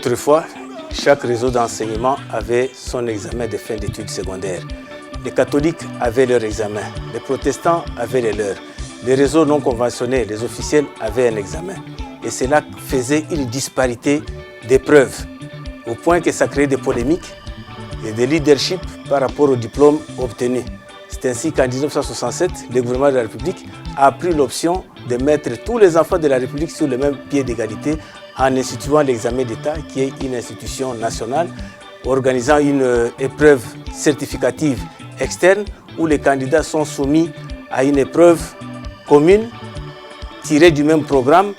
Autrefois, chaque réseau d'enseignement avait son examen de fin d'études secondaires. Les catholiques avaient leur examen, les protestants avaient les leurs. Les réseaux non conventionnés, les officiels avaient un examen. Et cela faisait une disparité d'épreuves, au point que ça créait des polémiques et des leaderships par rapport aux diplômes obtenus. C'est ainsi qu'en 1967, le gouvernement de la République a pris l'option de mettre tous les enfants de la République sur le même pied d'égalité en instituant l'examen d'État, qui est une institution nationale, organisant une épreuve certificative externe où les candidats sont soumis à une épreuve commune tirée du même programme,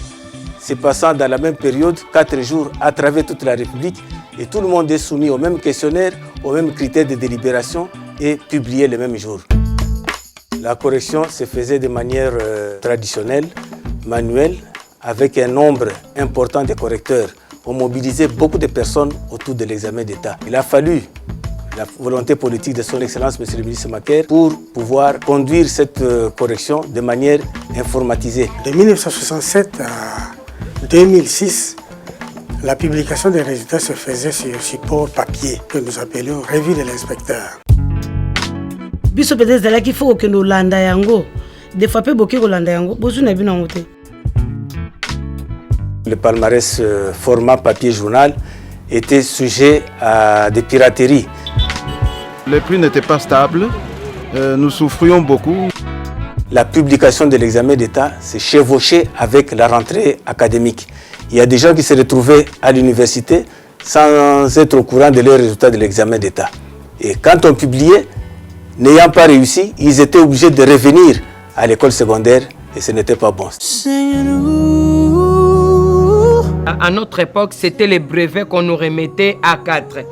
se passant dans la même période, 4 jours à travers toute la République, et tout le monde est soumis au même questionnaire, aux mêmes critères de délibération et publié le même jour. La correction se faisait de manière traditionnelle, manuelle, avec un nombre important de correcteurs. On mobilisait beaucoup de personnes autour de l'examen d'État. Il a fallu la volonté politique de son Excellence, M. le ministre Macaire, pour pouvoir conduire cette correction de manière informatisée. De 1967 à 2006, la publication des résultats se faisait sur support papier, que nous appelions revue de l'inspecteur. Biso peut-être là qu'il faut que nous landa yango. Des fois peu beaucoup landa yango. Bozu na bina ngote. Le palmarès format papier journal était sujet à des pirateries. Les prix n'étaient pas stables. Nous souffrions beaucoup. La publication de l'examen d'État s'est chevauchée avec la rentrée académique. Il y a des gens qui se retrouvaient à l'université sans être au courant de leurs résultats de l'examen d'État. Et quand on publiait, n'ayant pas réussi, ils étaient obligés de revenir à l'école secondaire et ce n'était pas bon. À notre époque, c'était les brevets qu'on nous remettait à 4.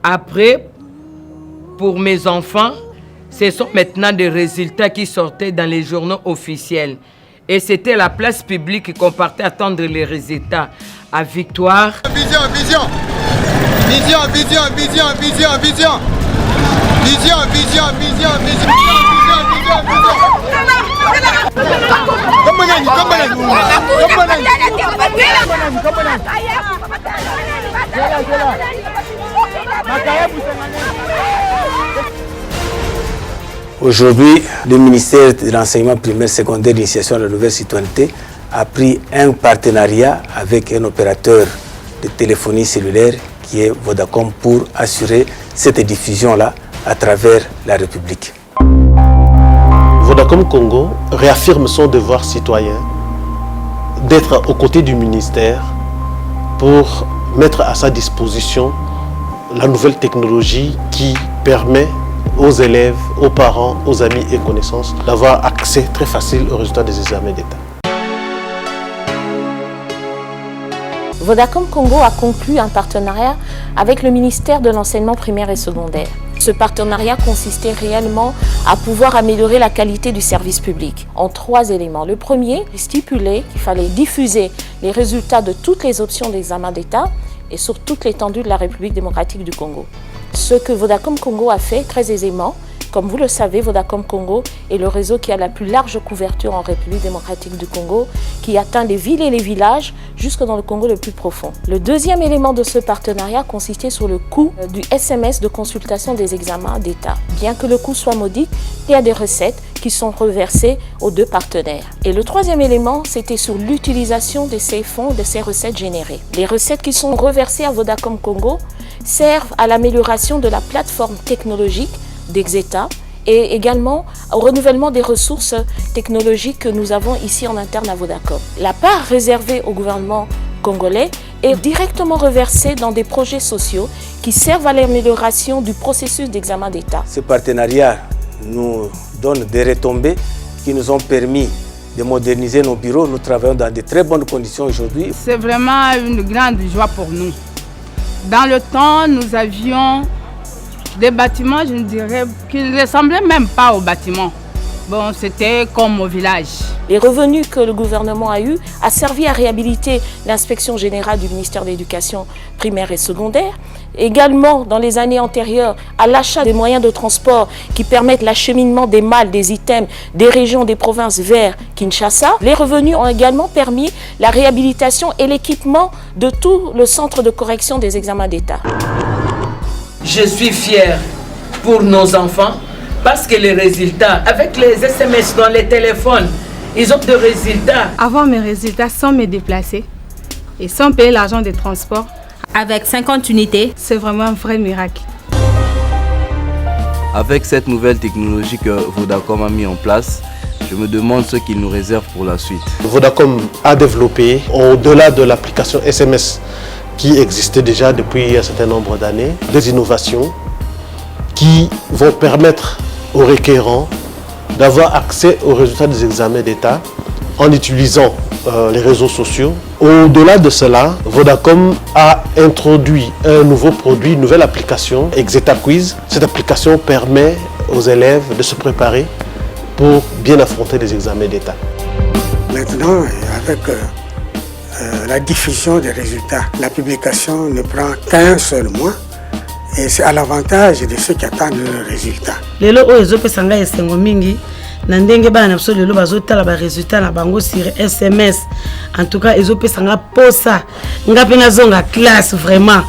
Après, pour mes enfants, ce sont maintenant des résultats qui sortaient dans les journaux officiels. Et c'était la place publique qu'on partait attendre les résultats. À Victoire. Vision, vision. Vision, vision, vision, vision, vision. Vision, vision, vision, vision, vision, Aujourd'hui, le ministère de l'enseignement primaire, secondaire, d'initiation à la nouvelle citoyenneté a pris un partenariat avec un opérateur de téléphonie cellulaire qui est Vodacom pour assurer cette diffusion-là à travers la République. Vodacom Congo réaffirme son devoir citoyen d'être aux côtés du ministère pour mettre à sa disposition la nouvelle technologie qui permet aux élèves, aux parents, aux amis et connaissances d'avoir accès très facile aux résultats des examens d'État. Vodacom Congo a conclu un partenariat avec le ministère de l'enseignement primaire et secondaire. Ce partenariat consistait réellement à pouvoir améliorer la qualité du service public en 3 éléments. Le premier, stipulait qu'il fallait diffuser les résultats de toutes les options d'examen d'État et sur toute l'étendue de la République démocratique du Congo. Ce que Vodacom Congo a fait très aisément. Comme vous le savez, Vodacom Congo est le réseau qui a la plus large couverture en République démocratique du Congo, qui atteint les villes et les villages jusque dans le Congo le plus profond. Le deuxième élément de ce partenariat consistait sur le coût du SMS de consultation des examens d'État. Bien que le coût soit modique, il y a des recettes qui sont reversées aux 2 partenaires. Et le troisième élément, c'était sur l'utilisation de ces fonds, de ces recettes générées. Les recettes qui sont reversées à Vodacom Congo servent à l'amélioration de la plateforme technologique d'Exeta et également au renouvellement des ressources technologiques que nous avons ici en interne à Vodacom. La part réservée au gouvernement congolais est directement reversée dans des projets sociaux qui servent à l'amélioration du processus d'examen d'État. Ce partenariat nous donne des retombées qui nous ont permis de moderniser nos bureaux. Nous travaillons dans de très bonnes conditions aujourd'hui. C'est vraiment une grande joie pour nous. Dans le temps, nous avions des bâtiments, je dirais, qui ne ressemblaient même pas aux bâtiments. Bon, c'était comme au village. Les revenus que le gouvernement a eus a servi à réhabiliter l'inspection générale du ministère de l'Éducation primaire et secondaire. Également, dans les années antérieures, à l'achat des moyens de transport qui permettent l'acheminement des malles, des items des régions, des provinces vers Kinshasa. Les revenus ont également permis la réhabilitation et l'équipement de tout le centre de correction des examens d'État. Je suis fier pour nos enfants parce que les résultats, avec les SMS dans les téléphones, ils ont des résultats. Avoir mes résultats sans me déplacer et sans payer l'argent des transports, avec 50 unités, c'est vraiment un vrai miracle. Avec cette nouvelle technologie que Vodacom a mis en place, je me demande ce qu'il nous réserve pour la suite. Vodacom a développé, au-delà de l'application SMS qui existait déjà depuis un certain nombre d'années, des innovations qui vont permettre aux requérants d'avoir accès aux résultats des examens d'État en utilisant les réseaux sociaux. Au-delà de cela, Vodacom a introduit un nouveau produit, une nouvelle application, Exeta Quiz. Cette application permet aux élèves de se préparer pour bien affronter les examens d'État. Maintenant, avec la diffusion des résultats, la publication ne prend qu'un seul mois et c'est à l'avantage de ceux qui attendent le résultat. Na ndenge bana na biso lelo bazotala ba résultat na bango sur SMS. En tout cas ezopesanga posa nga pe nazonga classe vraiment.